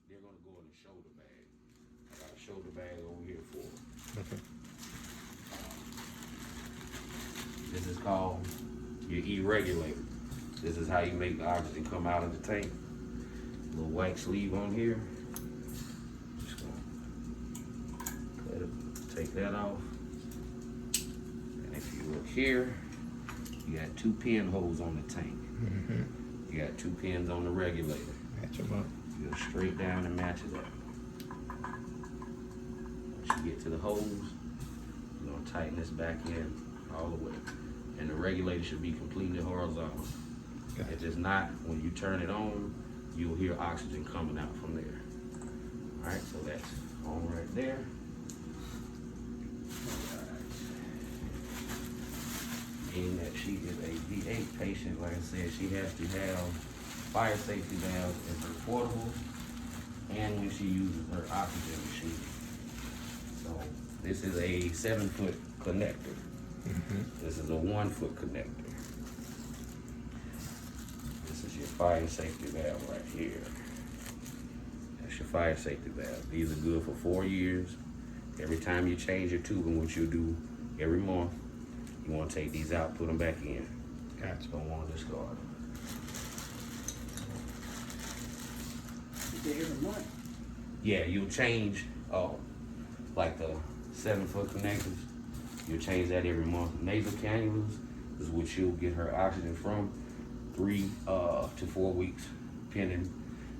they're gonna go in the shoulder bag. I got a shoulder bag over here for them. Okay. This is called your E-regulator. This is how you make the oxygen come out of the tank. Little white sleeve on here. Just gonna take that off. And if you look here, you got 2 pin holes on the tank. You got 2 pins on the regulator. Match them up. You go straight down and match it up. Once you get to the holes, you're gonna tighten this back in all the way. And the regulator should be completely horizontal. Gotcha. If it's not, when you turn it on, you'll hear oxygen coming out from there. All right, so that's on right there. Being that she is a V8 patient, like I said, she has to have fire safety valves in her portable and when she uses her oxygen machine. So this is a 7-foot connector. This is a 1-foot connector. This is your fire safety valve right here. That's your fire safety valve. These are good for 4 years. Every time you change your tubing, which you do every month, you want to take these out, put them back in. Gotcha. Don't want to discard them. Every month. Yeah, you'll change, like the 7-foot connectors. You'll change that every month. Nasal cannulas is what she'll get her oxygen from 3 to 4 weeks, depending.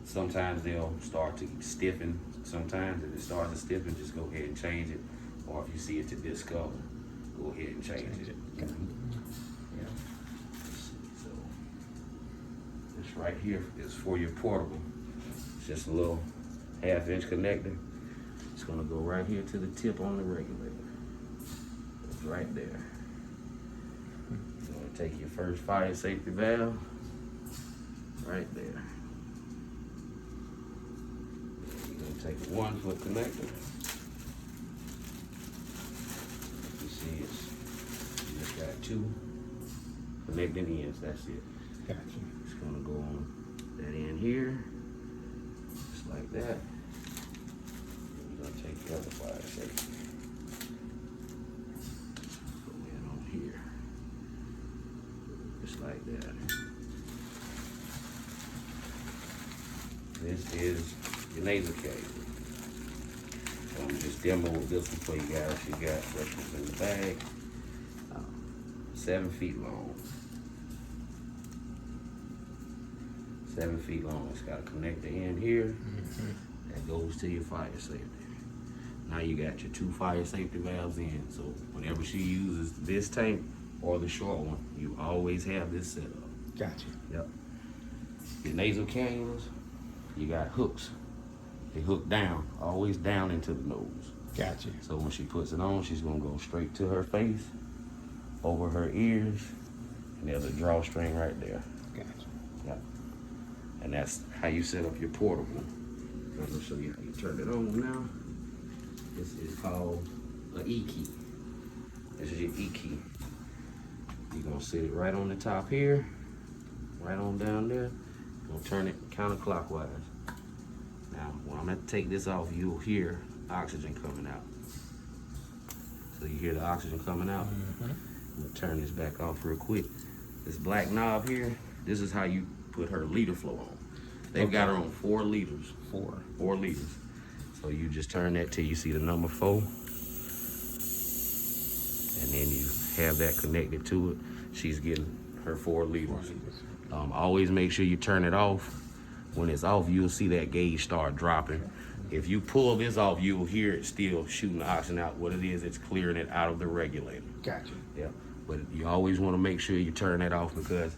Sometimes they'll start to stiffen. Sometimes if it starts to stiffen, just go ahead and change it. Or if you see it to discolor, go ahead and change it. Okay. Yeah. So this right here is for your portable. It's just a little 1/2-inch connector. It's gonna go right here to the tip on the regulator. It's right there. You're gonna take your first fire safety valve, right there. You're gonna take a 1-foot connector. You see you just got 2 connecting ends, that's it. Gotcha. It's gonna go on that end here, just like that. You're gonna take the other fire safety. Go in on here, just like that. This is your nasal cable. So I'm just demo this one for you guys. You got questions in the bag. 7 feet long. 7 feet long. It's got a connector in here that goes to your fire safety. Now you got your 2 fire safety valves in. So whenever she uses this tank or the short one, you always have this set up. Gotcha. Yep. Your nasal cannulas, you got hooks. They hook down, always down into the nose. Gotcha. So when she puts it on, she's gonna go straight to her face, over her ears, and there's a drawstring right there. Gotcha. Yep. And that's how you set up your portable. I'm gonna show you how you turn it on now. This is called an E key. This is your E key. You're gonna set it right on the top here, right on down there. You're gonna turn it counterclockwise. Now, when I'm gonna take this off, you'll hear oxygen coming out. So you hear the oxygen coming out. I'm gonna turn this back off real quick. This black knob here, this is how you put her liter flow on. They've got her on 4 liters. 4 liters. So you just turn that till you see the number 4. And then you have that connected to it. She's getting her 4 liters. Always make sure you turn it off. When it's off, you'll see that gauge start dropping. If you pull this off, you'll hear it still shooting the oxygen out. What it is, it's clearing it out of the regulator. Gotcha. Yeah, but you always want to make sure you turn that off, because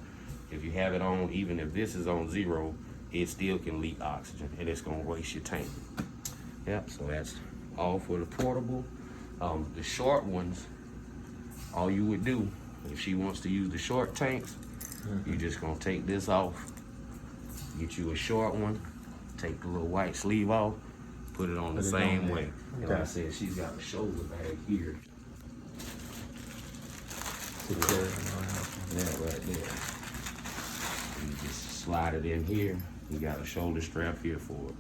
if you have it on, even if this is on 0, it still can leak oxygen and it's gonna waste your tank. Yep, so that's all for the portable. The short ones, all you would do, if she wants to use the short tanks, you're just gonna take this off, get you a short one, take the little white sleeve off, put it on the same way. And like I said, she's got a shoulder bag here. That right there. You just slide it in here. You got a shoulder strap here for it.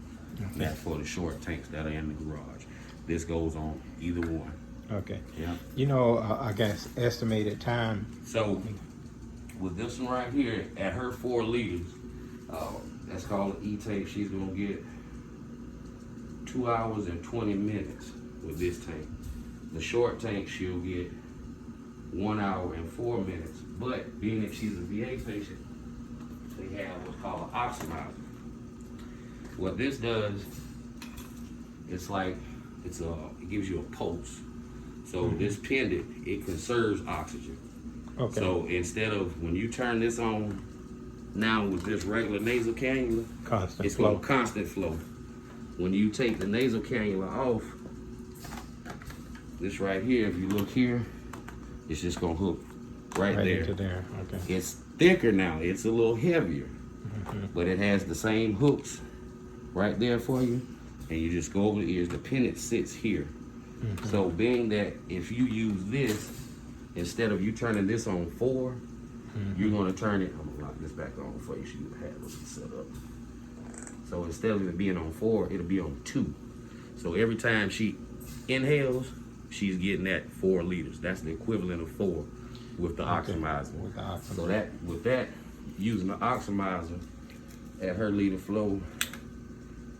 That's for the short tanks that are in the garage. This goes on either one. Okay. Yeah. You know, I guess estimated time. So with this one right here, at her 4 liters, that's called an E-tank. She's gonna get 2 hours and 20 minutes with this tank. The short tank, she'll get 1 hour and 4 minutes. But being that she's a VA patient, they have what's called an oxidizer. What this does, it's like it gives you a pulse. So this pendant, it conserves oxygen. Okay. So instead of when you turn this on now with this regular nasal cannula, Constant it's flow. going constant flow. When you take the nasal cannula off, this right here, if you look here, it's just gonna hook right there. Into there. Okay. It's thicker now. It's a little heavier, but it has the same hooks right there for you, and you just go over the ears. The pendant sits here. So being that if you use this, instead of you turning this on 4, you're gonna turn it, I'm gonna lock this back on for you so you have it set up. So instead of it being on 4, it'll be on 2. So every time she inhales, she's getting that 4 liters. That's the equivalent of 4 with the oxidizer. With the oxidizer. So with that, using the oxidizer at her liter flow,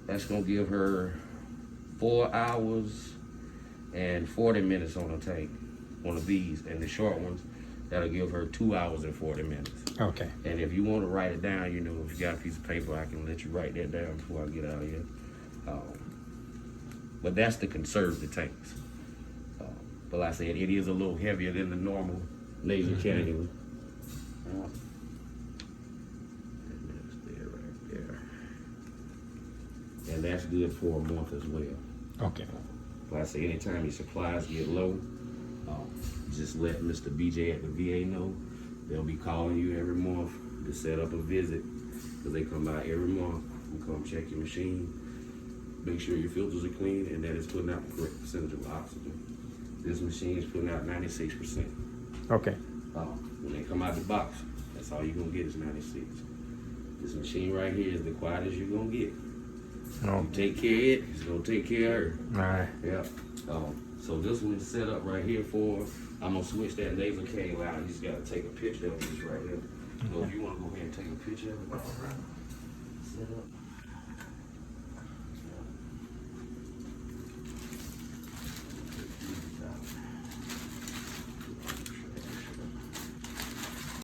that's gonna give her 4 hours and 40 minutes on a tank, one of these, and the short ones, that'll give her 2 hours and 40 minutes. Okay. And if you want to write it down, you know, if you got a piece of paper, I can let you write that down before I get out of here. But that's to conserve the tanks. But like I said, it is a little heavier than the normal nasal cannula. That's there, right there. And that's good for a month as well. Okay. Like I say, anytime your supplies get low, just let Mr. BJ at the VA know. They'll be calling you every month to set up a visit, because they come by every month and come check your machine, make sure your filters are clean and that it's putting out the correct percentage of oxygen. This machine is putting out 96%. Okay. When they come out the box, that's all you're gonna get is 96. This machine right here is the quietest you're gonna get. Oh. You take care of it, it's gonna take care of her. All right. Yeah. So this one is set up right here for, I'm gonna switch that nasal cannula out. You just gotta take a picture of this right here. So if you wanna go ahead and take a picture of it, set up.